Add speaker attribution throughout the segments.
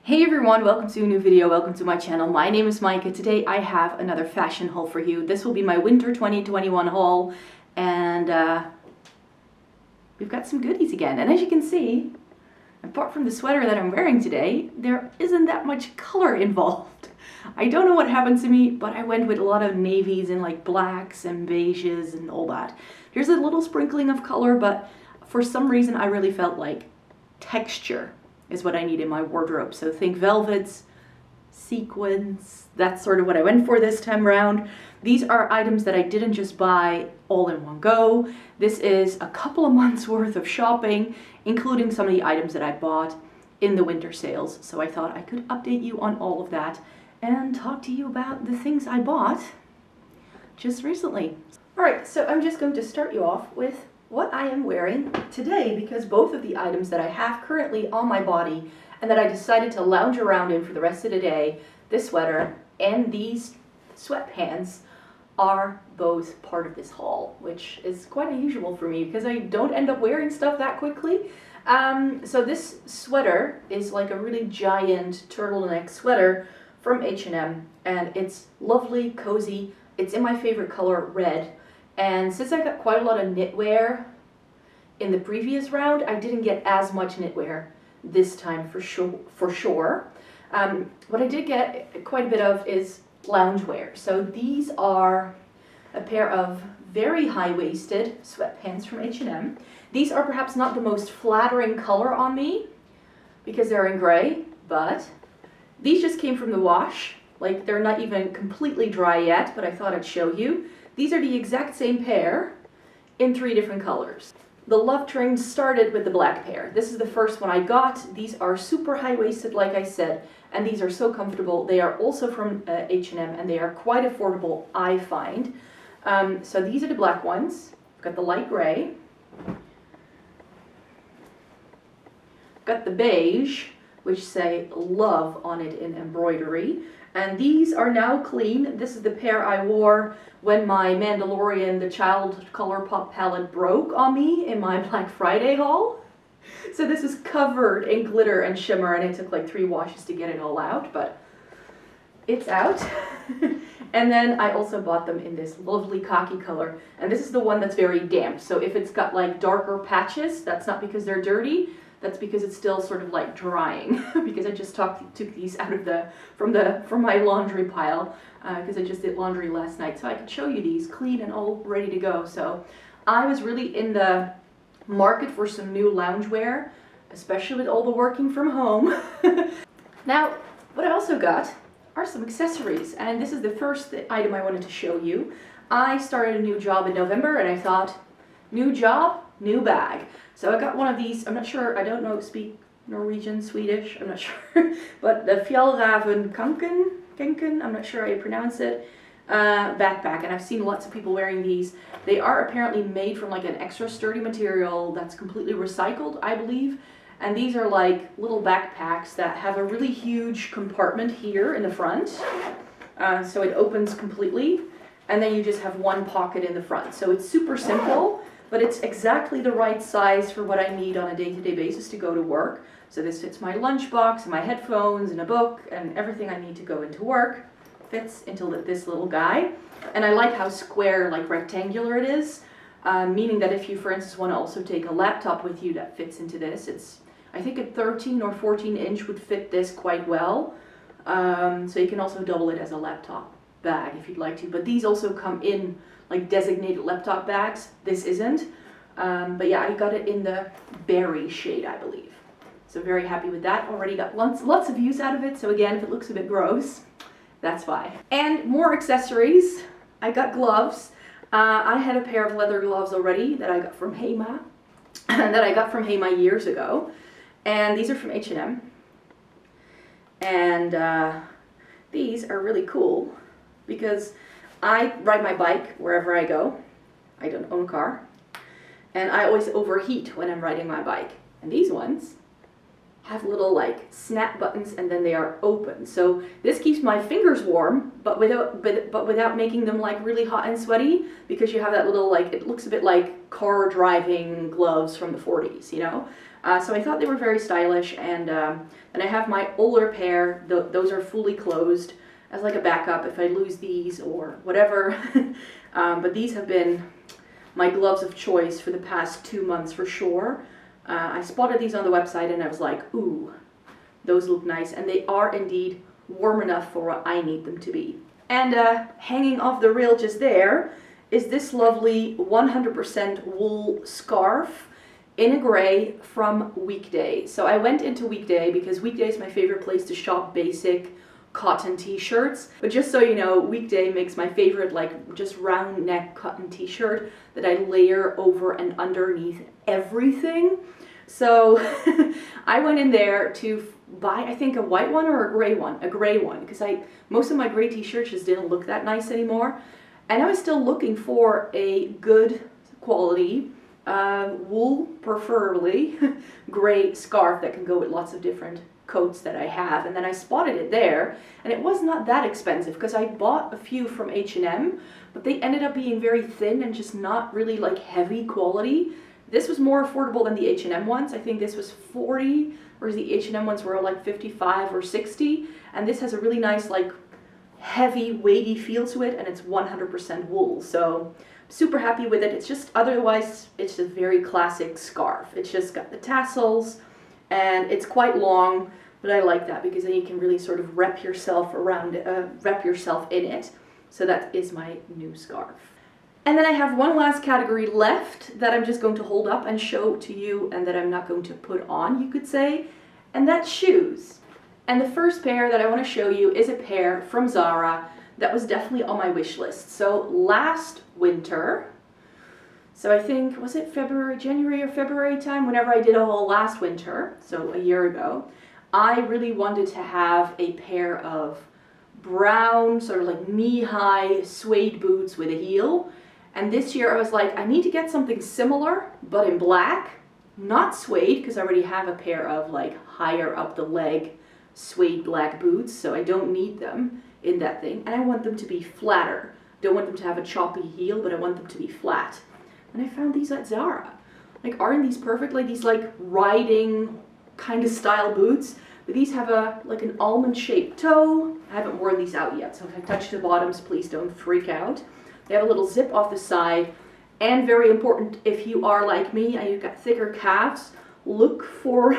Speaker 1: Hey everyone, welcome to a new video, welcome to my channel. My name is Maaike. Today I have another fashion haul for you. This will be my winter 2021 haul, and we've got some goodies again. And as you can see, apart from the sweater that I'm wearing today, there isn't that much color involved. I don't know what happened to me, but I went with a lot of navies and like blacks and beiges and all that. There's a little sprinkling of color, but for some reason I really felt like texture is what I need in my wardrobe. So think velvets, sequins, that's sort of what I went for this time around. These are items that I didn't just buy all in one go. This is a couple of months worth of shopping, including some of the items that I bought in the winter sales. So I thought I could update you on all of that and talk to you about the things I bought just recently. All right, so I'm just going to start you off with what I am wearing today, because both of the items that I have currently on my body and that I decided to lounge around in for the rest of the day, this sweater and these sweatpants, are both part of this haul, which is quite unusual for me because I don't end up wearing stuff that quickly. So this sweater is like a really giant turtleneck sweater from H&M, and it's lovely, cozy. It's in my favorite color, red. And since I got quite a lot of knitwear in the previous round, I didn't get as much knitwear this time for sure. What I did get quite a bit of is loungewear. So these are a pair of very high-waisted sweatpants from H&M. These are perhaps not the most flattering color on me because they're in gray, but these just came from the wash. Like, they're not even completely dry yet, but I thought I'd show you. These are the exact same pair in 3 different colors. The love train started with the black pair. This is the first one I got. These are super high-waisted, like I said, and these are so comfortable. They are also from H&M, and they are quite affordable, I find. So these are the black ones. Got the light gray. Got the beige, which say love on it in embroidery. And these are now clean. This is the pair I wore when my Mandalorian, the Child Color Pop palette broke on me in my Black Friday haul. So this is covered in glitter and shimmer, and it took like 3 washes to get it all out, but it's out. And then I also bought them in this lovely khaki color. And this is the one that's very damp. So if it's got like darker patches, that's not because they're dirty. That's because it's still sort of like drying, because I just took these out of from my laundry pile, because I just did laundry last night, so I could show you these clean and all ready to go. So I was really in the market for some new loungewear, especially with all the working from home. Now, what I also got are some accessories, and this is the first item I wanted to show you. I started a new job in November, and I thought, new job, new bag. So I got one of these. I'm not sure, I don't know, speak Norwegian, Swedish, I'm not sure, but the Fjallraven Kenken, I'm not sure how you pronounce it, backpack, and I've seen lots of people wearing these. They are apparently made from like an extra sturdy material that's completely recycled, I believe, and these are like little backpacks that have a really huge compartment here in the front, so it opens completely, and then you just have one pocket in the front. So it's super simple, but it's exactly the right size for what I need on a day-to-day basis to go to work. So this fits my lunchbox and my headphones and a book and everything I need to go into work. Fits into this little guy. And I like how square, like rectangular it is, meaning that if you, for instance, want to also take a laptop with you that fits into this, it's, I think a 13 or 14 inch would fit this quite well. So you can also double it as a laptop bag if you'd like to. But these also come in like designated laptop bags. This isn't, but yeah, I got it in the berry shade, I believe. So very happy with that. Already got lots of use out of it. So again, if it looks a bit gross, that's why. And more accessories. I got gloves. I had a pair of leather gloves already that I got from Hema, years ago, and these are from H&M. And these are really cool because I ride my bike wherever I go. I don't own a car. And I always overheat when I'm riding my bike. And these ones have little like snap buttons, and then they are open. So this keeps my fingers warm, but without making them like really hot and sweaty, because you have that little like, it looks a bit like car driving gloves from the 40s, you know? So I thought they were very stylish, and I have my older pair. Those are fully closed as like a backup if I lose these or whatever. But these have been my gloves of choice for the past 2 months for sure. I spotted these on the website and I was like, ooh, those look nice, and they are indeed warm enough for what I need them to be. And hanging off the rail just there is this lovely 100% wool scarf in a gray from Weekday. So I went into Weekday because Weekday is my favorite place to shop basic cotton t-shirts. But just so you know, Weekday makes my favorite like just round neck cotton t-shirt that I layer over and underneath everything. So I went in there to buy, I think, a white one or a gray one, because most of my gray t-shirts just didn't look that nice anymore. And I was still looking for a good quality wool, preferably gray scarf that can go with lots of different coats that I have. And then I spotted it there, and it was not that expensive because I bought a few from H&M, but they ended up being very thin and just not really like heavy quality. This was more affordable than the H&M ones. I think this was 40, whereas the H&M ones were like 55 or 60. And this has a really nice like heavy weighty feel to it, and it's 100% wool. So super happy with it. It's just, otherwise it's a very classic scarf. It's just got the tassels and it's quite long, but I like that because then you can really sort of wrap yourself around, wrap yourself in it. So that is my new scarf. And then I have one last category left that I'm just going to hold up and show to you, and that I'm not going to put on, you could say, and that's shoes. And the first pair that I want to show you is a pair from ZARA that was definitely on my wish list. So last winter, so I think, was it January or February time, whenever I did a haul last winter, so a year ago, I really wanted to have a pair of brown, sort of like knee-high suede boots with a heel. And this year I was like, I need to get something similar, but in black, not suede, because I already have a pair of like higher up the leg suede black boots, so I don't need them in that thing. And I want them to be flatter. Don't want them to have a choppy heel, but I want them to be flat. And I found these at ZARA. Like, aren't these perfect? Like these like riding kind of style boots, but these have a like an almond shaped toe. I haven't worn these out yet, so if I touch the bottoms, please don't freak out. They have a little zip off the side, and very important, if you are like me and you've got thicker calves, look for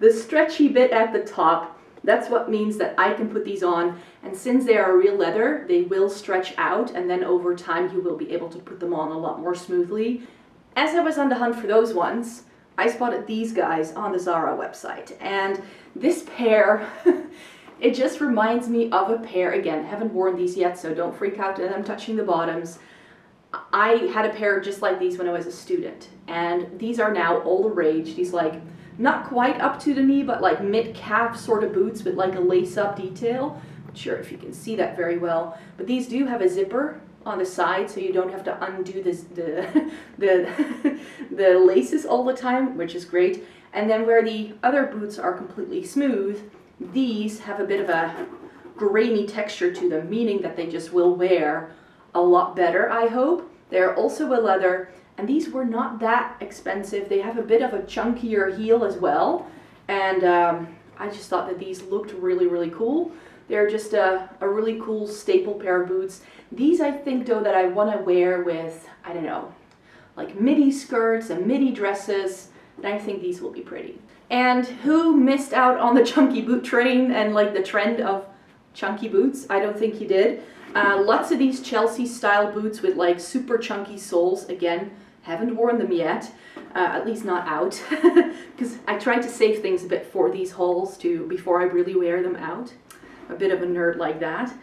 Speaker 1: the stretchy bit at the top. That's what means that I can put these on, and since they are real leather, they will stretch out, and then over time you will be able to put them on a lot more smoothly. As I was on the hunt for those ones, I spotted these guys on the ZARA website, and this pair, it just reminds me of a pair. Again, haven't worn these yet, so don't freak out that I'm touching the bottoms. I had a pair just like these when I was a student, and these are now all the rage. These like, not quite up to the knee, but like mid-calf sort of boots with like a lace-up detail. Not sure if you can see that very well, but these do have a zipper on the side, so you don't have to undo this, the laces all the time, which is great. And then where the other boots are completely smooth, these have a bit of a grainy texture to them, meaning that they just will wear a lot better, I hope. They're also a leather, and these were not that expensive. They have a bit of a chunkier heel as well, and I just thought that these looked really, really cool. They're just a really cool staple pair of boots. These, I think, though, that I want to wear with, I don't know, like midi skirts and midi dresses, and I think these will be pretty. And who missed out on the chunky boot train and like the trend of chunky boots? I don't think you did. Lots of these Chelsea style boots with like super chunky soles. Again, haven't worn them yet, at least not out, because I tried to save things a bit for these hauls before I really wear them out. A bit of a nerd like that.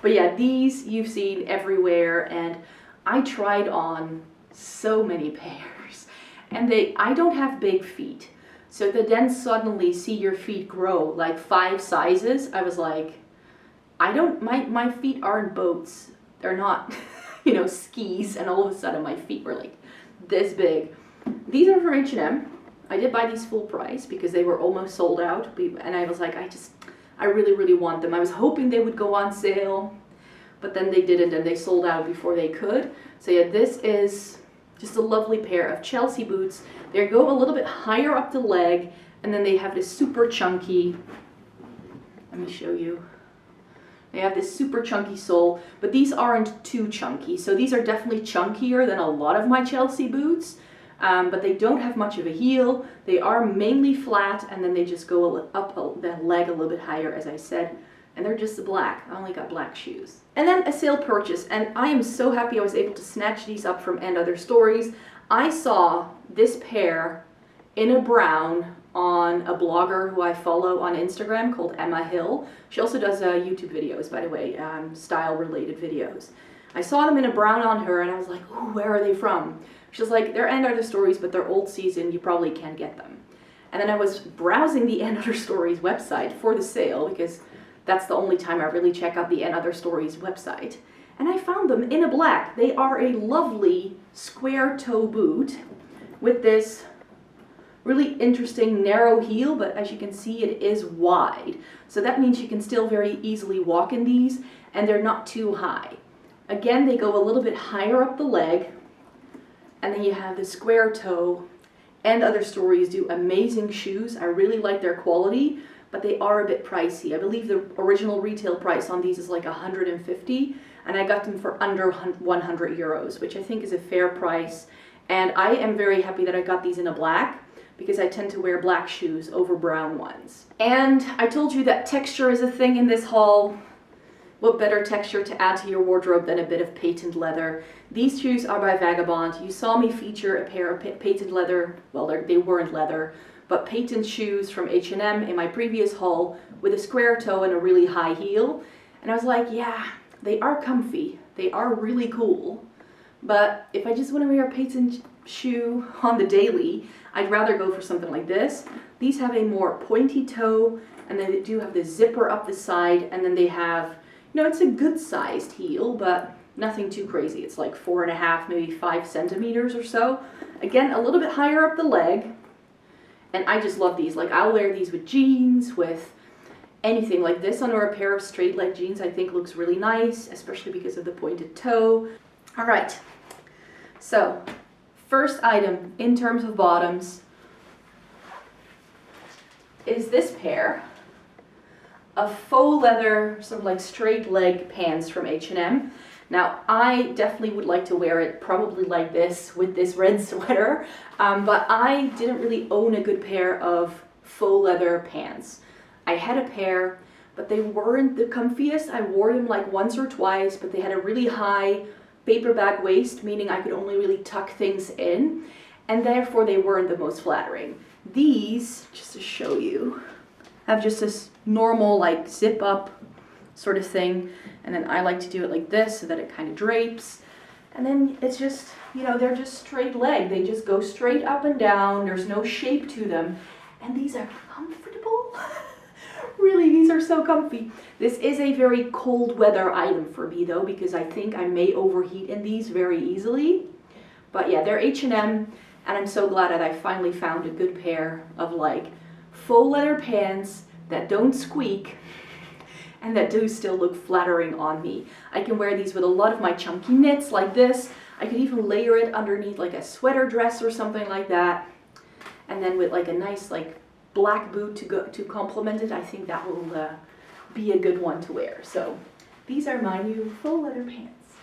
Speaker 1: But yeah, these you've seen everywhere, and I tried on so many pairs, and I don't have big feet, so to then suddenly see your feet grow like 5 sizes, I was like, my feet aren't boats. They're not, you know, skis, and all of a sudden my feet were like this big. These are from H&M. I did buy these full price because they were almost sold out, and I was like, I really, really want them. I was hoping they would go on sale, but then they didn't, and they sold out before they could. So yeah, this is just a lovely pair of Chelsea boots. They go a little bit higher up the leg, and then they have this super chunky, let me show you. They have this super chunky sole, but these aren't too chunky. So these are definitely chunkier than a lot of my Chelsea boots, but they don't have much of a heel. They are mainly flat, and then they just go up the leg a little bit higher, as I said, and they're just black. I only got black shoes. And then a sale purchase, and I am so happy I was able to snatch these up from And Other Stories. I saw this pair in a brown on a blogger who I follow on Instagram called Emma Hill. She also does YouTube videos, by the way, style-related videos. I saw them in a brown on her, and I was like, ooh, where are they from? She's like, they're And Other Stories, but they're old season, you probably can't get them. And then I was browsing the And Other Stories website for the sale, because that's the only time I really check out the And Other Stories website. And I found them in a black. They are a lovely square toe boot with this really interesting narrow heel, but as you can see, it is wide. So that means you can still very easily walk in these, and they're not too high. Again, they go a little bit higher up the leg, and then you have the square toe. And Other Stories do amazing shoes. I really like their quality, but they are a bit pricey. I believe the original retail price on these is like 150, and I got them for under 100 euros, which I think is a fair price. And I am very happy that I got these in a black, because I tend to wear black shoes over brown ones. And I told you that texture is a thing in this haul. What better texture to add to your wardrobe than a bit of patent leather? These shoes are by Vagabond. You saw me feature a pair of patent leather, well, they weren't leather, but patent shoes from H&M in my previous haul with a square toe and a really high heel. And I was like, yeah, they are comfy. They are really cool. But if I just want to wear a patent shoe on the daily, I'd rather go for something like this. These have a more pointy toe, and then they do have the zipper up the side, and then they have, you know, it's a good sized heel, but nothing too crazy. It's like 4.5, maybe 5 centimeters or so. Again, a little bit higher up the leg, and I just love these. Like, I'll wear these with jeans, with anything like this under a pair of straight leg jeans. I think looks really nice, especially because of the pointed toe. All right, so first item in terms of bottoms is this pair of faux leather, sort of like straight leg pants from H&M. Now, I definitely would like to wear it probably like this with this red sweater, but I didn't really own a good pair of faux leather pants. I had a pair, but they weren't the comfiest. I wore them like once or twice, but they had a really high paperback waist, meaning I could only really tuck things in, and therefore they weren't the most flattering. These, just to show you, have just this normal like zip up sort of thing, and then I like to do it like this so that it kind of drapes, and then it's just, you know, they're just straight leg. They just go straight up and down. There's no shape to them, and these are comfortable. Really, these are so comfy. This is a very cold weather item for me though, because I think I may overheat in these very easily. But yeah, they're H&M, and I'm so glad that I finally found a good pair of like faux leather pants that don't squeak and that do still look flattering on me. I can wear these with a lot of my chunky knits like this. I could even layer it underneath like a sweater dress or something like that. And then with like a nice like black boot to complement it, I think that will be a good one to wear. So these are my new faux leather pants.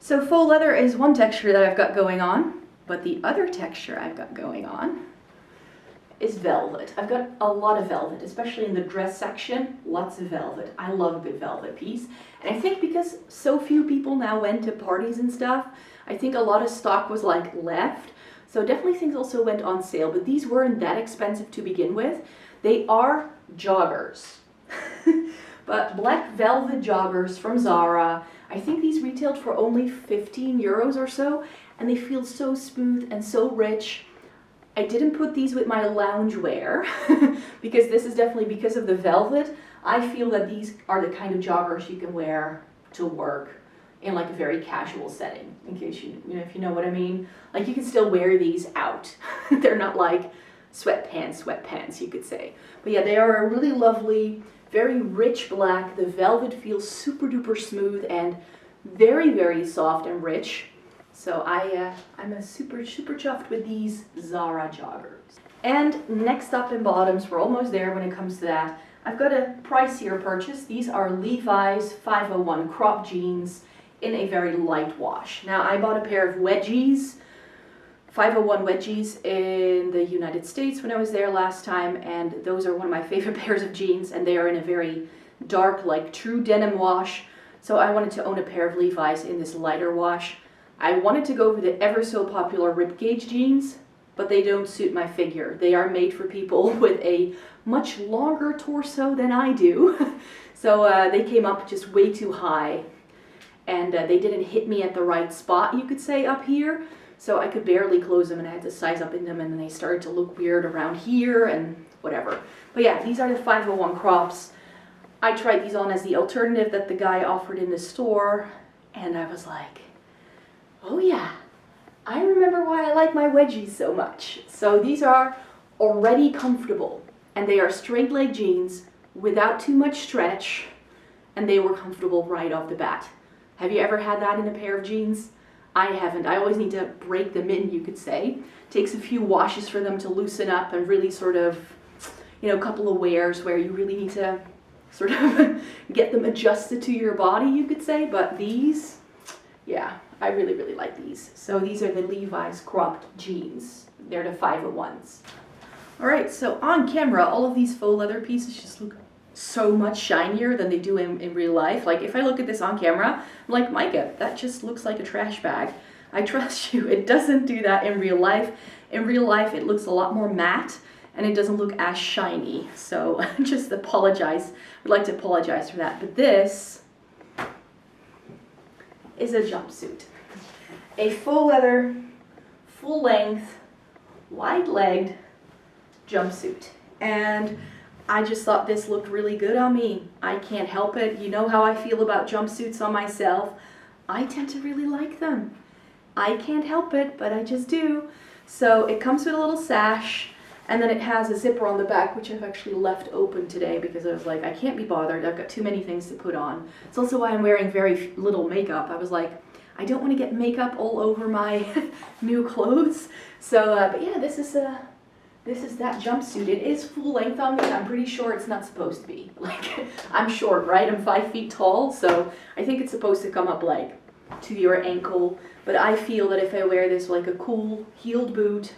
Speaker 1: So faux leather is one texture that I've got going on, but the other texture I've got going on is velvet. I've got a lot of velvet, especially in the dress section, lots of velvet. I love a good velvet piece. And I think because so few people now went to parties and stuff, I think a lot of stock was like left. So definitely things also went on sale, but these weren't that expensive to begin with. They are joggers, but black velvet joggers from Zara. I think these retailed for only 15 euros or so, and they feel so smooth and so rich. I didn't put these with my loungewear because this is definitely because of the velvet. I feel that these are the kind of joggers you can wear to work in like a very casual setting, in case you know, if you know what I mean. Like you can still wear these out. They're not like sweatpants, you could say. But yeah, they are a really lovely, very rich black. The velvet feels super duper smooth and very, very soft and rich. So I'm a super chuffed with these ZARA joggers. And next up in bottoms, we're almost there when it comes to that. I've got a pricier purchase. These are Levi's 501 crop jeans in a very light wash. Now I bought a pair of wedgies, 501 wedgies in the United States when I was there last time, and those are one of my favorite pairs of jeans, and they are in a very dark, like true denim wash. So I wanted to own a pair of Levi's in this lighter wash. I wanted to go for the ever so popular ribcage jeans, but they don't suit my figure. They are made for people with a much longer torso than I do. So they came up just way too high, and they didn't hit me at the right spot, you could say, up here. So I could barely close them, and I had to size up in them, and then they started to look weird around here and whatever. But yeah, these are the 501 crops. I tried these on as the alternative that the guy offered in the store, and I was like, oh yeah, I remember why I like my wedgies so much. So these are already comfortable, and they are straight leg jeans without too much stretch, and they were comfortable right off the bat. Have you ever had that in a pair of jeans? I haven't. I always need to break them in, you could say. Takes a few washes for them to loosen up and really sort of, you know, a couple of wears where you really need to sort of get them adjusted to your body, you could say. But these, yeah, I really, really like these. So these are the Levi's cropped jeans. They're the 501s. All right, so on camera, all of these faux leather pieces just look so much shinier than they do in real life. Like if I look at this on camera, I'm like, Micah, that just looks like a trash bag. I trust you, it doesn't do that in real life. In real life, it looks a lot more matte and it doesn't look as shiny. So just apologize. I'd like to apologize for that. But this is a jumpsuit. A faux leather, full length, wide-legged jumpsuit. And I just thought this looked really good on me. I can't help it. You know how I feel about jumpsuits on myself. I tend to really like them. I can't help it, but I just do. So it comes with a little sash, and then it has a zipper on the back, which I've actually left open today because I was like, I can't be bothered. I've got too many things to put on. It's also why I'm wearing very little makeup. I was like, I don't want to get makeup all over my new clothes. So, but yeah, this is that jumpsuit. It is full length on me. I'm pretty sure it's not supposed to be. Like, I'm short, right? I'm 5 feet tall, so I think it's supposed to come up like to your ankle. But I feel that if I wear this like a cool heeled boot,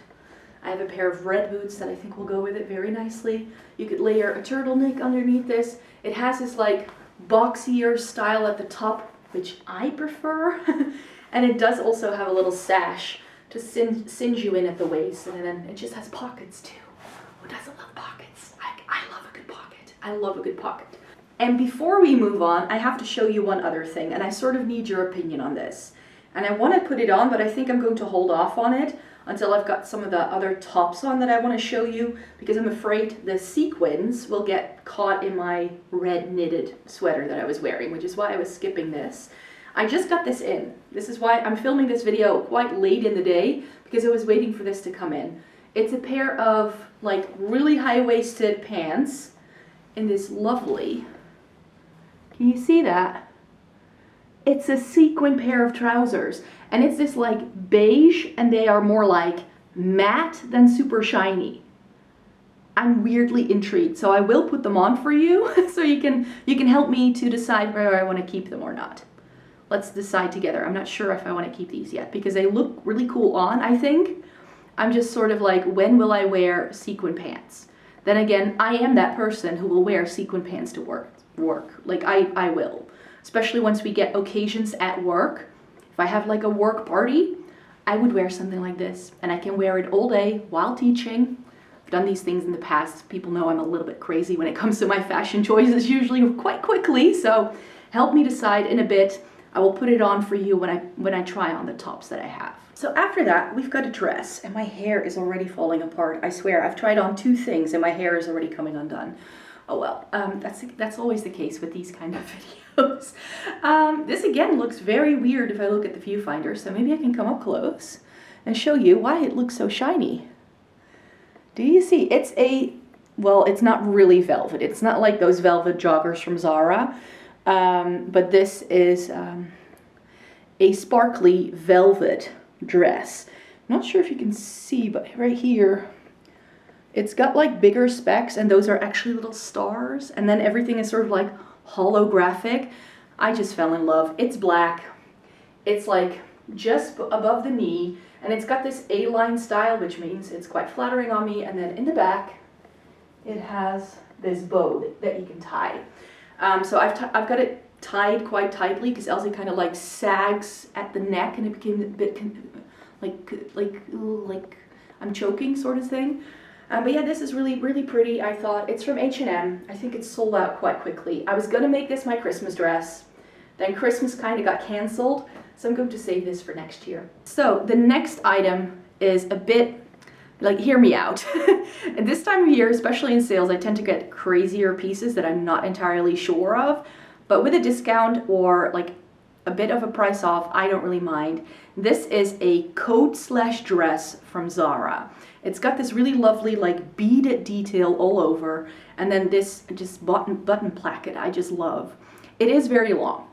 Speaker 1: I have a pair of red boots that I think will go with it very nicely. You could layer a turtleneck underneath this. It has this like boxier style at the top, which I prefer. And it does also have a little sash to singe you in at the waist, and then it just has pockets too. Who doesn't love pockets? I love a good pocket. I love a good pocket. And before we move on, I have to show you one other thing, and I sort of need your opinion on this. And I want to put it on, but I think I'm going to hold off on it until I've got some of the other tops on that I want to show you, because I'm afraid the sequins will get caught in my red knitted sweater that I was wearing, which is why I was skipping this. I just got this in. This is why I'm filming this video quite late in the day, because I was waiting for this to come in. It's a pair of like really high-waisted pants in this lovely, can you see that? It's a sequin pair of trousers, and it's this like beige, and they are more like matte than super shiny. I'm weirdly intrigued, so I will put them on for you so you can help me to decide whether I want to keep them or not. Let's decide together. I'm not sure if I want to keep these yet because they look really cool on, I think. I'm just sort of like, when will I wear sequin pants? Then again, I am that person who will wear sequin pants to work. Like I will. Especially once we get occasions at work. If I have like a work party, I would wear something like this. And I can wear it all day while teaching. I've done these things in the past. People know I'm a little bit crazy when it comes to my fashion choices, usually quite quickly. So help me decide in a bit. I will put it on for you when I try on the tops that I have. So after that, we've got a dress, and my hair is already falling apart. I swear, I've tried on 2 things and my hair is already coming undone. Oh well, that's always the case with these kind of videos. This again looks very weird if I look at the viewfinder, so maybe I can come up close and show you why it looks so shiny. Do you see? It's a, well, it's not really velvet. It's not like those velvet joggers from ZARA. But this is a sparkly velvet dress. I'm not sure if you can see, but right here, it's got like bigger specks, and those are actually little stars. And then everything is sort of like holographic. I just fell in love. It's black. It's like just above the knee, and it's got this A-line style, which means it's quite flattering on me. And then in the back, it has this bow that you can tie. So I've got it tied quite tightly because Elsie kind of like sags at the neck, and it became a bit like I'm choking sort of thing. But yeah, this is really, really pretty. I thought it's from H&M. I think it's sold out quite quickly. I was gonna make this my Christmas dress. Then Christmas kind of got canceled, so I'm going to save this for next year. So the next item is a bit, like, hear me out. At this time of year, especially in sales, I tend to get crazier pieces that I'm not entirely sure of. But with a discount or like a bit of a price off, I don't really mind. This is a coat / dress from ZARA. It's got this really lovely like beaded detail all over, and then this just button placket I just love. It is very long.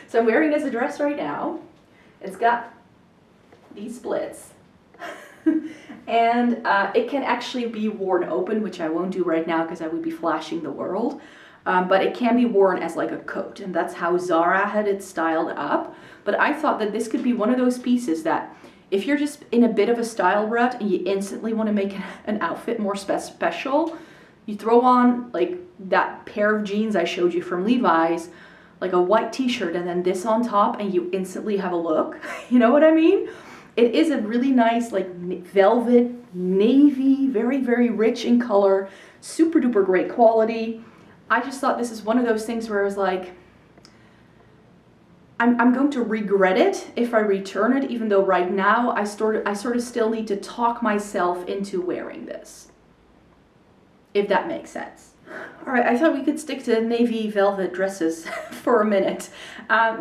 Speaker 1: So I'm wearing it as a dress right now. It's got these splits. And it can actually be worn open, which I won't do right now because I would be flashing the world. But it can be worn as like a coat, and that's how ZARA had it styled up. But I thought that this could be one of those pieces that if you're just in a bit of a style rut and you instantly want to make an outfit more special, you throw on like that pair of jeans I showed you from Levi's, like a white t-shirt, and then this on top, and you instantly have a look. You know what I mean? It is a really nice like velvet, navy, very, very rich in color, super duper great quality. I just thought this is one of those things where I was like, I'm going to regret it if I return it, even though right now I sort of still need to talk myself into wearing this, if that makes sense. All right, I thought we could stick to navy velvet dresses for a minute.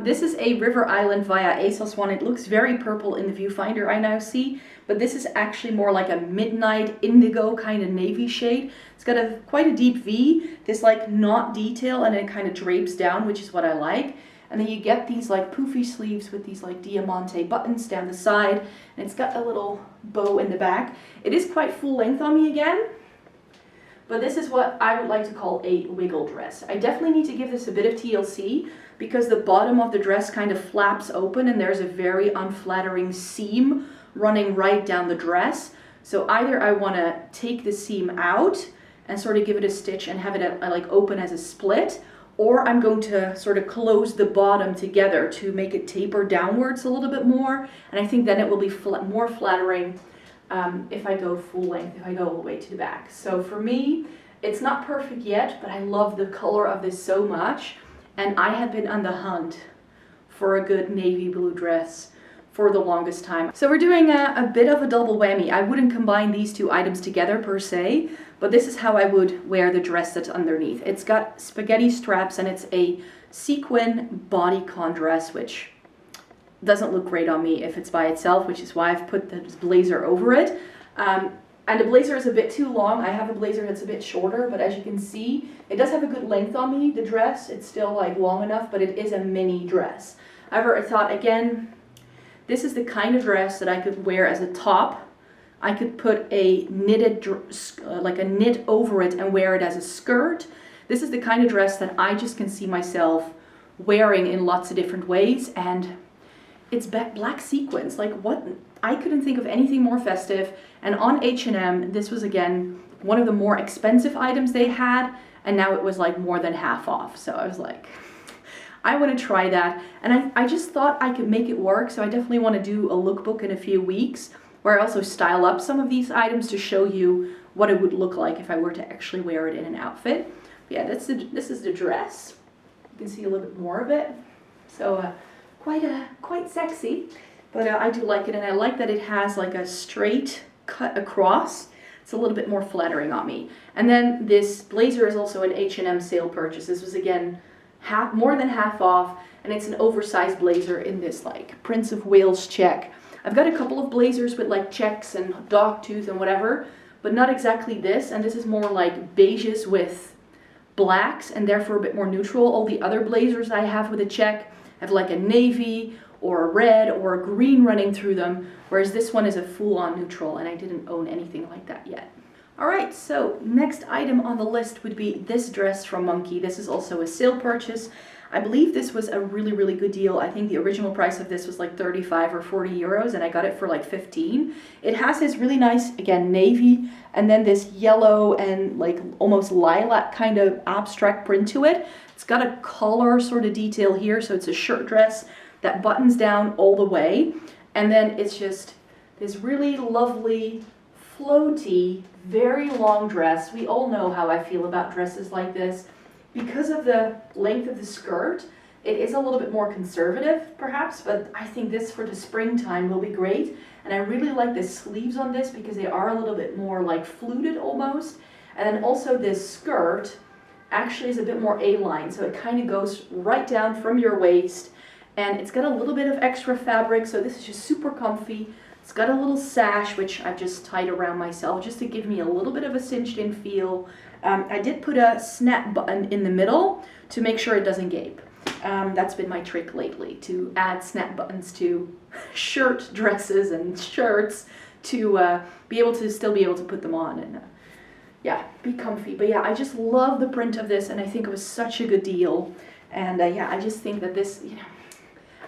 Speaker 1: This is a River Island via ASOS one. It looks very purple in the viewfinder I now see, but this is actually more like a midnight indigo kind of navy shade. It's got quite a deep V, this like knot detail, and it kind of drapes down, which is what I like. And then you get these like poofy sleeves with these like diamante buttons down the side, and it's got a little bow in the back. It is quite full length on me again, but this is what I would like to call a wiggle dress. I definitely need to give this a bit of TLC because the bottom of the dress kind of flaps open, and there's a very unflattering seam running right down the dress. So either I want to take the seam out and sort of give it a stitch and have it like open as a split, or I'm going to sort of close the bottom together to make it taper downwards a little bit more. And I think then it will be more flattering if I go full length, if I go all the way to the back. So for me, it's not perfect yet, but I love the color of this so much. And I have been on the hunt for a good navy blue dress for the longest time. So we're doing a bit of a double whammy. I wouldn't combine these two items together per se, but this is how I would wear the dress that's underneath. It's got spaghetti straps, and it's a sequin bodycon dress, which doesn't look great on me if it's by itself, which is why I've put this blazer over it. And the blazer is a bit too long. I have a blazer that's a bit shorter, but as you can see, it does have a good length on me, the dress. It's still like long enough, but it is a mini dress. However, I thought, again, this is the kind of dress that I could wear as a top. I could put a knitted, like a knit over it and wear it as a skirt. This is the kind of dress that I just can see myself wearing in lots of different ways, and it's black sequins. Like, what? I couldn't think of anything more festive. And on H&M, this was again one of the more expensive items they had, and now it was like more than half off. So I was like, I want to try that. And I just thought I could make it work. So I definitely want to do a lookbook in a few weeks where I also style up some of these items to show you what it would look like if I were to actually wear it in an outfit. But yeah, this is the dress. You can see a little bit more of it. So quite sexy, but I do like it, and I like that it has like a straight cut across. It's a little bit more flattering on me. And then this blazer is also an H&M sale purchase. This was again more than half off, and it's an oversized blazer in this like Prince of Wales check. I've got a couple of blazers with like checks and dog tooth and whatever, but not exactly this. And this is more like beiges with blacks and therefore a bit more neutral. All the other blazers I have with a check have like a navy or a red or a green running through them, whereas this one is a full-on neutral, and I didn't own anything like that yet. Alright, so next item on the list would be this dress from Monkey. This is also a sale purchase. I believe this was a really, really good deal. I think the original price of this was like 35 or 40 euros, and I got it for like 15. It has this really nice, again, navy, and then this yellow and like almost lilac kind of abstract print to it. It's got a collar sort of detail here, so it's a shirt dress that buttons down all the way. And then it's just this really lovely, floaty, very long dress. We all know how I feel about dresses like this. Because of the length of the skirt, it is a little bit more conservative, perhaps, but I think this for the springtime will be great. And I really like the sleeves on this because they are a little bit more like fluted almost. And then also this skirt actually is a bit more A-line, so it kind of goes right down from your waist. And it's got a little bit of extra fabric, so this is just super comfy. It's got a little sash, which I've just tied around myself, just to give me a little bit of a cinched-in feel. I did put a snap button in the middle to make sure it doesn't gape. That's been my trick lately, to add snap buttons to shirt dresses and shirts to be able to still be able to put them on and yeah, be comfy. But yeah, I just love the print of this, and I think it was such a good deal. And yeah, I just think that this, you know,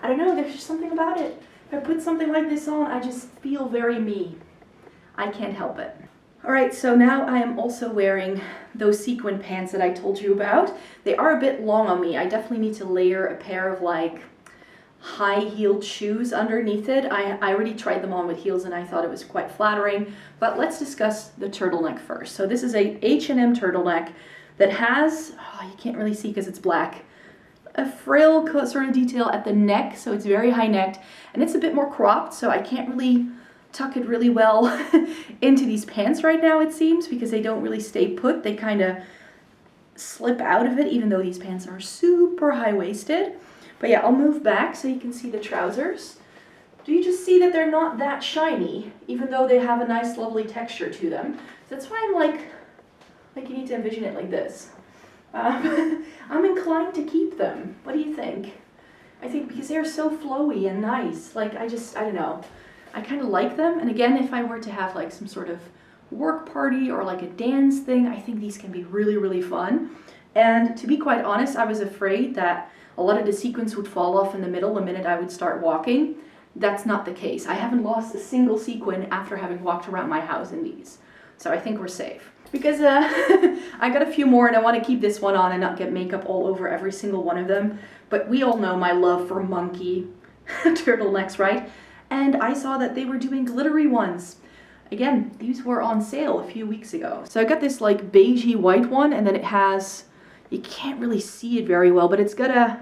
Speaker 1: I don't know, there's just something about it. If I put something like this on, I just feel very me. I can't help it. Alright, so now I am also wearing those sequin pants that I told you about. They are a bit long on me. I definitely need to layer a pair of like high-heeled shoes underneath it. I already tried them on with heels and I thought it was quite flattering. But let's discuss the turtleneck first. So this is a H&M turtleneck that has, oh, you can't really see because it's black, a frill sort of detail at the neck, so it's very high-necked, and it's a bit more cropped, so I can't really tuck it really well into these pants right now, it seems, because they don't really stay put. They kind of slip out of it, even though these pants are super high-waisted. But yeah, I'll move back so you can see the trousers. Do you just see that they're not that shiny, even though they have a nice, lovely texture to them? So that's why I'm like you need to envision it like this. I'm inclined to keep them. What do you think? I think because they're so flowy and nice. Like, I don't know. I kind of like them. And again, if I were to have like some sort of work party or like a dance thing, I think these can be really, really fun. And to be quite honest, I was afraid that a lot of the sequins would fall off in the middle the minute I would start walking. That's not the case. I haven't lost a single sequin after having walked around my house in these. So I think we're safe. Because I got a few more and I want to keep this one on and not get makeup all over every single one of them. But we all know my love for Monkey turtlenecks, right? And I saw that they were doing glittery ones. Again, these were on sale a few weeks ago. So I got this like beigey white one, and then it has, you can't really see it very well, but it's got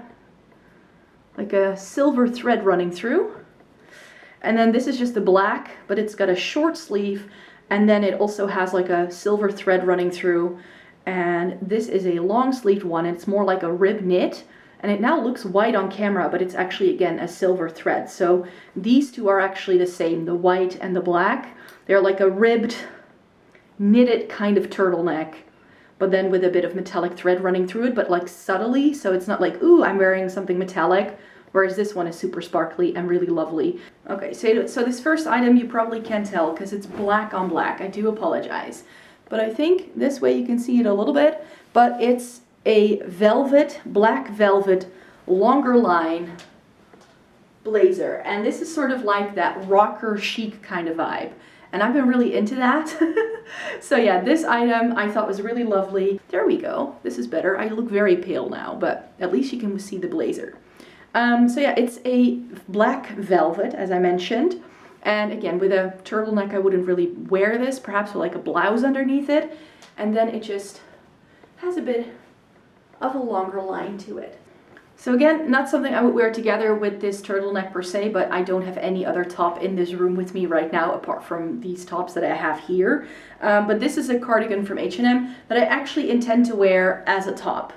Speaker 1: like a silver thread running through. And then this is just the black, but it's got a short sleeve. And then it also has like a silver thread running through. And this is a long sleeved one. It's more like a rib knit. And it now looks white on camera, but it's actually, again, a silver thread. So these two are actually the same, the white and the black. They're like a ribbed, knitted kind of turtleneck, but then with a bit of metallic thread running through it, but like subtly. So it's not like, ooh, I'm wearing something metallic. Whereas this one is super sparkly and really lovely. Okay, so this first item you probably can't tell because it's black on black. I do apologize. But I think this way you can see it a little bit. But it's a velvet, black velvet, longer line blazer. And this is sort of like that rocker chic kind of vibe. And I've been really into that. So yeah, this item I thought was really lovely. There we go. This is better. I look very pale now, but at least you can see the blazer. So yeah, it's a black velvet, as I mentioned. And again, with a turtleneck, I wouldn't really wear this, perhaps with like a blouse underneath it. And then it just has a bit of a longer line to it. So again, not something I would wear together with this turtleneck per se, but I don't have any other top in this room with me right now, apart from these tops that I have here. But this is a cardigan from H&M that I actually intend to wear as a top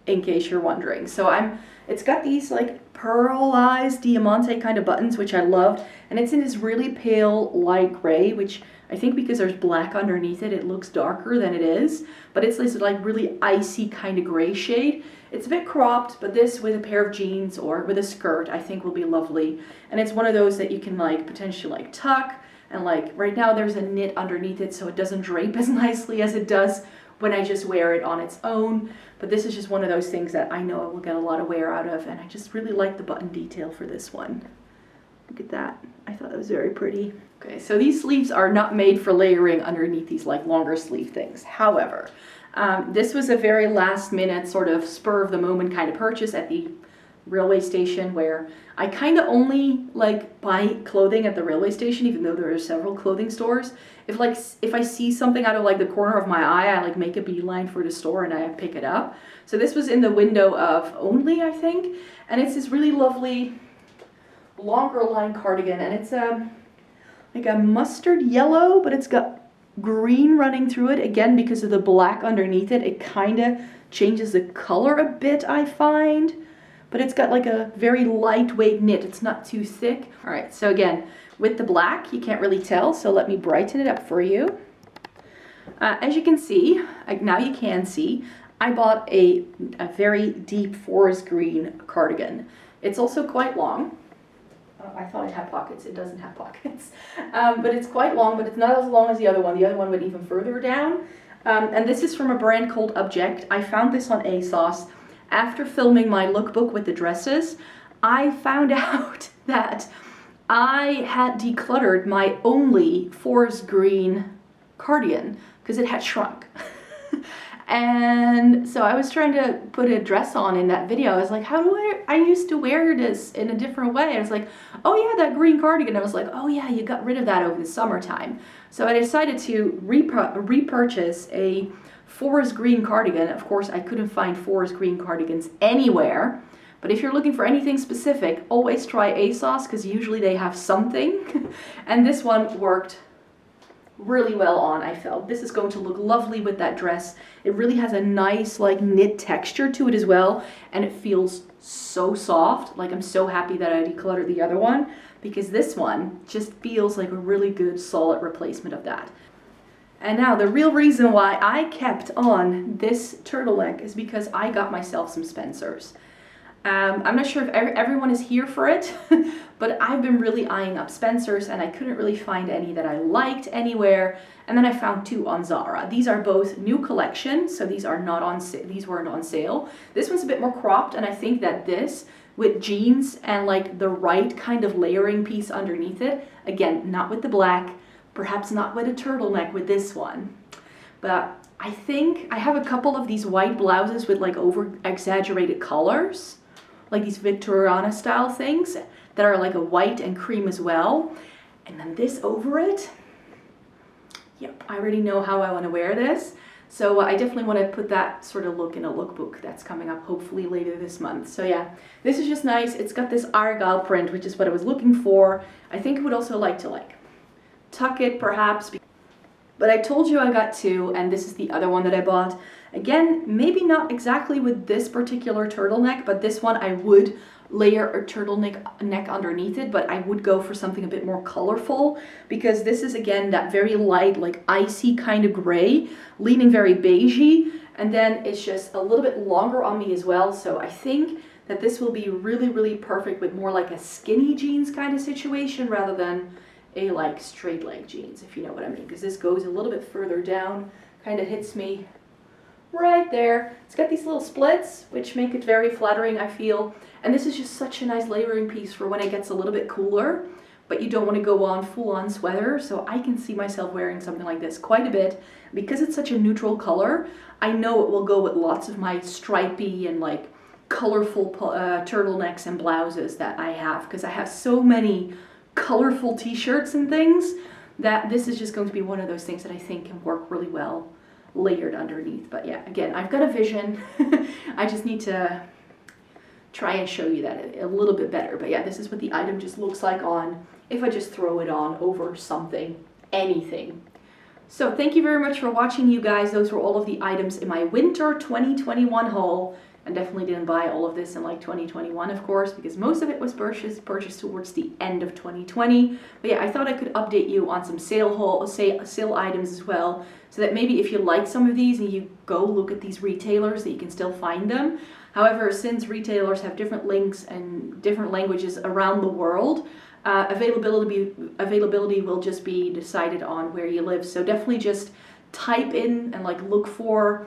Speaker 1: in case you're wondering. So it's got these like pearlized diamante kind of buttons, which I loved, and it's in this really pale light gray, which I think because there's black underneath it, it looks darker than it is, but it's this like really icy kind of gray shade. It's a bit cropped, but this with a pair of jeans or with a skirt I think will be lovely. And it's one of those that you can like potentially like tuck, and like right now there's a knit underneath it so it doesn't drape as nicely as it does when I just wear it on its own. But this is just one of those things that I know I will get a lot of wear out of, and I just really like the button detail for this one. Look at that. I thought that was very pretty. Okay, so these sleeves are not made for layering underneath these like longer sleeve things. However, this was a very last minute sort of spur of the moment kind of purchase at the railway station, where I kind of only like buy clothing at the railway station, even though there are several clothing stores. If I see something out of like the corner of my eye, I like make a beeline for the store and I pick it up. So this was in the window of Only, I think, and it's this really lovely longer line cardigan, and it's like a mustard yellow, but it's got green running through it. Again, because of the black underneath it, it kind of changes the color a bit, I find. But it's got like a very lightweight knit. It's not too thick. All right, so again, with the black, you can't really tell, so let me brighten it up for you. As you can see, now you can see, I bought a very deep forest green cardigan. It's also quite long. I thought it had pockets. It doesn't have pockets. But it's quite long, but it's not as long as the other one. The other one went even further down. And this is from a brand called Object. I found this on ASOS. After filming my lookbook with the dresses, I found out that I had decluttered my only forest green cardigan because it had shrunk. And so I was trying to put a dress on in that video. I was like, how do I used to wear this in a different way. I was like, oh yeah, that green cardigan. I was like, oh yeah, you got rid of that over the summertime. So I decided to repurchase a forest green cardigan. Of course, I couldn't find forest green cardigans anywhere. But if you're looking for anything specific, always try ASOS, because usually they have something. And this one worked really well on, I felt. This is going to look lovely with that dress. It really has a nice like knit texture to it as well, and it feels so soft. Like, I'm so happy that I decluttered the other one, because this one just feels like a really good solid replacement of that. And now the real reason why I kept on this turtleneck is because I got myself some Spencers. I'm not sure if everyone is here for it, but I've been really eyeing up Spencers, and I couldn't really find any that I liked anywhere. And then I found two on ZARA. These are both new collection, so these are not on these weren't on sale. This one's a bit more cropped, and I think that this with jeans and like the right kind of layering piece underneath it, again, not with the black, perhaps not with a turtleneck with this one, but I think I have a couple of these white blouses with like over exaggerated colors, like these Victoriana style things that are like a white and cream as well. And then this over it. Yep, I already know how I want to wear this. So I definitely want to put that sort of look in a lookbook that's coming up hopefully later this month. So yeah, this is just nice. It's got this argyle print, which is what I was looking for. I think I would also like to like tuck it perhaps. But I told you I got two, and this is the other one that I bought. Again, maybe not exactly with this particular turtleneck, but this one I would layer a turtleneck underneath it, but I would go for something a bit more colorful, because this is again that very light, like icy kind of gray, leaning very beigey, and then it's just a little bit longer on me as well. So I think that this will be really, really perfect with more like a skinny jeans kind of situation rather than a like straight leg jeans, if you know what I mean, because this goes a little bit further down, kind of hits me right there. It's got these little splits, which make it very flattering, I feel. And this is just such a nice layering piece for when it gets a little bit cooler, but you don't want to go on full-on sweater. So I can see myself wearing something like this quite a bit. Because it's such a neutral color, I know it will go with lots of my stripy and like colorful turtlenecks and blouses that I have, because I have so many colorful t-shirts and things that this is just going to be one of those things that I think can work really well layered underneath. But yeah, again, I've got a vision. I just need to try and show you that a little bit better. But yeah, this is what the item just looks like on, if I just throw it on over something, anything. So thank you very much for watching, you guys. Those were all of the items in my winter 2021 haul. And definitely didn't buy all of this in like 2021, of course, because most of it was purchased towards the end of 2020. But yeah, I thought I could update you on some sale items as well, so that maybe if you like some of these and you go look at these retailers, that you can still find them. However, since retailers have different links and different languages around the world, availability will just be decided on where you live. So definitely just type in and like look for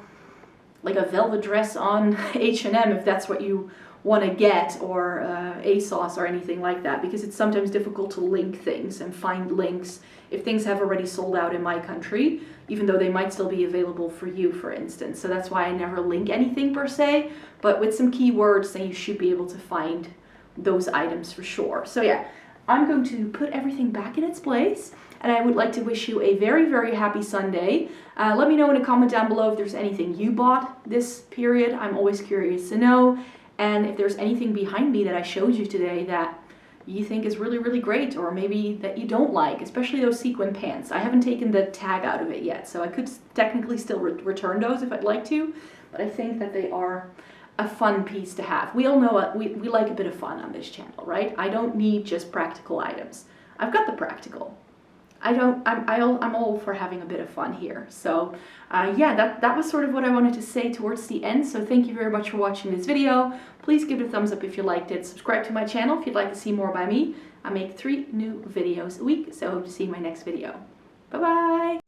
Speaker 1: like a velvet dress on H&M if that's what you want to get, or ASOS or anything like that, because it's sometimes difficult to link things and find links if things have already sold out in my country, even though they might still be available for you, for instance. So that's why I never link anything per se, but with some keywords then you should be able to find those items for sure. So yeah, I'm going to put everything back in its place, and I would like to wish you a very, very happy Sunday. Let me know in a comment down below if there's anything you bought this period. I'm always curious to know. And if there's anything behind me that I showed you today that you think is really, really great, or maybe that you don't like, especially those sequin pants. I haven't taken the tag out of it yet, so I could technically still return those if I'd like to, but I think that they are a fun piece to have. We all know we like a bit of fun on this channel, right? I don't need just practical items. I've got the practical. I'm all for having a bit of fun here. So yeah, that was sort of what I wanted to say towards the end. So thank you very much for watching this video. Please give it a thumbs up if you liked it. Subscribe to my channel if you'd like to see more by me. I make 3 new videos a week, so I hope to see you in my next video. Bye bye!